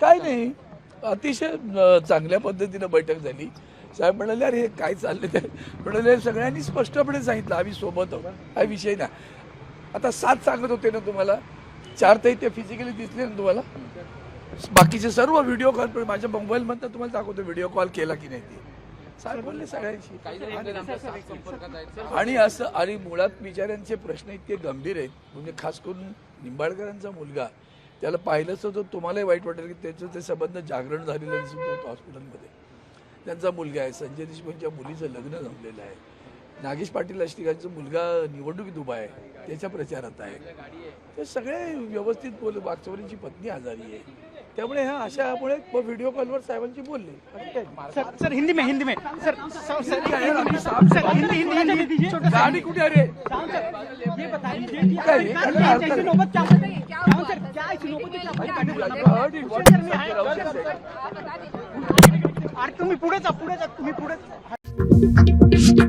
काय नाही, अतिशय चांगल्या पद्धतीनं बैठक झाली. साहेब म्हणाले अरे हे काय चालले ते म्हणाले सगळ्यांनी स्पष्टपणे सांगितलं आम्ही सोबत आहोत, हा विषय ना. आता 7 सांगत होते ना तुम्हाला, 4 तर ते फिजिकली दिसले ना तुम्हाला, बाकीचे सर्व व्हिडिओ कॉल माझ्या मोबाईलमधनं तुम्हाला दाखवतो व्हिडिओ कॉल केला की नाही ते. साहेब बोलले सगळ्यांशी. आणि असं आणि मुळात बिचाऱ्यांचे प्रश्न इतके गंभीर आहेत, म्हणजे खास करून निंबाळकरांचा मुलगा, त्याला पाहिलं तर तुम्हालाही वाईट वाटेल की त्याचं ते संबंध जागरण झालेलं दिसून होतं हॉस्पिटलमध्ये. त्यांचा मुलगा आहे, संजय देशमुखच्या मुलीचं लग्न जमलेलं आहे, नागेश पाटील अष्टिकांचा मुलगा निवडणुकीत उभा आहे, त्याच्या प्रचारात आहे. ते सगळे व्यवस्थित बोल. वागचौरींची पत्नी आजारी आहे, त्यामुळे ह्या अशामुळे व्हिडिओ कॉलवर साहेबांची बोलले. सर हिंदी में सर गाडी कुठे अरे तुम्ही पुढे जा.